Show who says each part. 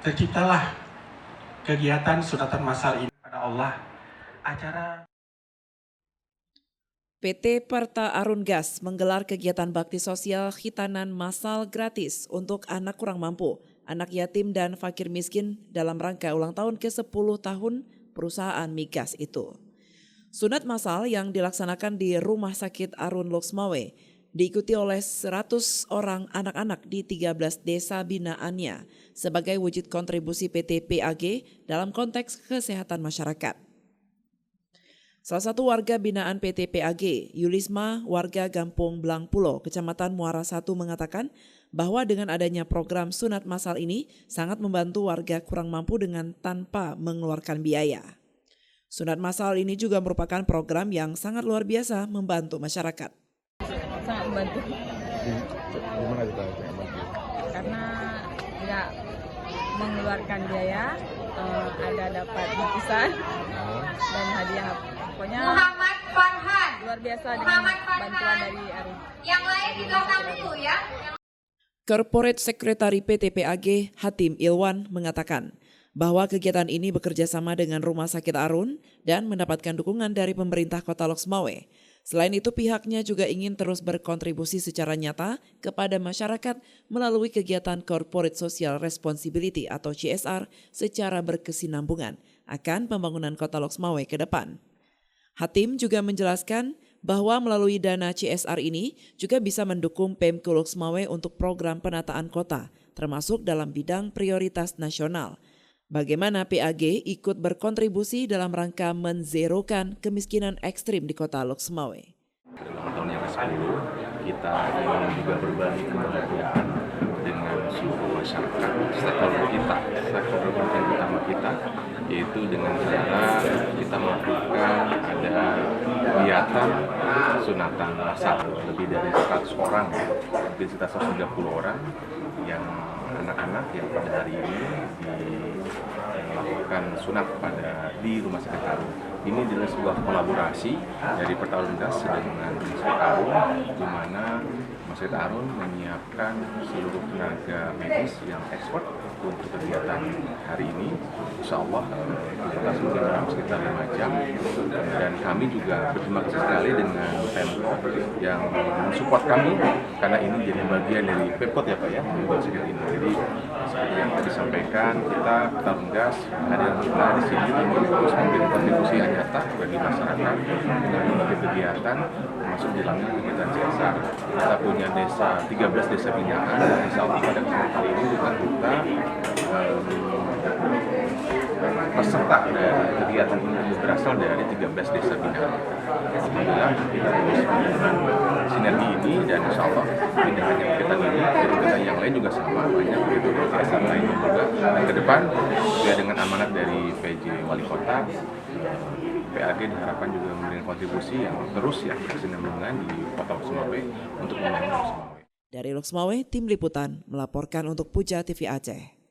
Speaker 1: terciptalah kegiatan sunatan massal ini pada Allah. Acara
Speaker 2: PT Parta Arun Gas menggelar kegiatan bakti sosial khitanan massal gratis untuk anak kurang mampu, anak yatim dan fakir miskin dalam rangka ulang tahun ke-10 tahun perusahaan migas itu. Sunat massal yang dilaksanakan di Rumah Sakit Arun Loksmawe diikuti oleh 100 orang anak-anak di 13 desa binaannya sebagai wujud kontribusi PT PAG dalam konteks kesehatan masyarakat. Salah satu warga binaan PT PAG, Yulisma, warga Gampung Blangpulo, Kecamatan Muara 1 mengatakan bahwa dengan adanya program sunat massal ini sangat membantu warga kurang mampu dengan tanpa mengeluarkan biaya. Sunat massal ini juga merupakan program yang sangat luar biasa membantu masyarakat.
Speaker 3: Sangat membantu.
Speaker 4: Gimana kita membantu?
Speaker 3: Karena nggak mengeluarkan biaya, ada dapat bingkisan dan hadiah. Pokoknya
Speaker 5: Muhammad Farhan.
Speaker 3: luar biasa dengan bantuan dari Arun.
Speaker 5: Yang lain di belakang dulu ya.
Speaker 2: Corporate Secretary PT PAG Hatim Ilwan mengatakan bahwa kegiatan ini bekerja sama dengan Rumah Sakit Arun dan mendapatkan dukungan dari pemerintah Kota Loksmawe. Selain itu pihaknya juga ingin terus berkontribusi secara nyata kepada masyarakat melalui kegiatan Corporate Social Responsibility atau CSR secara berkesinambungan akan pembangunan Kota Loksmawe ke depan. Hatim juga menjelaskan bahwa melalui dana CSR ini juga bisa mendukung Pemko Loksmawe untuk program penataan kota, termasuk dalam bidang prioritas nasional. Bagaimana PAG ikut berkontribusi dalam rangka menzerokan kemiskinan ekstrim di kota Loksmawe.
Speaker 4: Dalam tahun yang ke-10, kita ingin juga berbagi kebahagiaan dengan seluruh masyarakat, stakeholder kita, stakeholder penting utama kita, yaitu dengan cara kita melakukan ada kegiatan sunatan massal lebih dari 100 orang, intensitas 30 orang yang anak-anak yang pada hari ini dilakukan sunat di Rumah Sakit Arun. Ini adalah sebuah kolaborasi dari Parta Arun Gas dengan Rumah Sakit Arun, di mana Rumah Sakit Arun menyiapkan seluruh tenaga medis yang expert untuk kegiatan hari ini. Insya Allah kita sudah dalam sekitar 5 jam, dan kami juga berterima kasih sekali dengan Pemkot yang mensupport kami, karena ini jadi bagian dari Pemkot ya Pak ya, Rumah Sakit ini. Jadi seperti yang tadi sampaikan, kita Arun Gas hadir kita di sini untuk terus memberikan kontribusi yang nyata bagi masyarakat dengan berbagai kegiatan, termasuk di dalamnya kegiatan CSR. Kita punya 13 desa binaan, dan insya Allah pada kali ini kita peserta dari kegiatan ini berasal dari 13 desa binaan. Alhamdulillah kita terus melakukan sinergi ini, dan insya Allah tidak hanya kegiatan ini, kegiatan yang lain juga sama, banyak kegiatan lainnya juga. Dan ke depan juga dengan amanat dari PJ Wali Kota, PAG diharapkan juga memberikan kontribusi yang terus ya berkesinambungan di Kota Loksmawe untuk membangun Loksmawe.
Speaker 2: Dari Loksmawe, Tim Liputan melaporkan untuk Puja TV Aceh.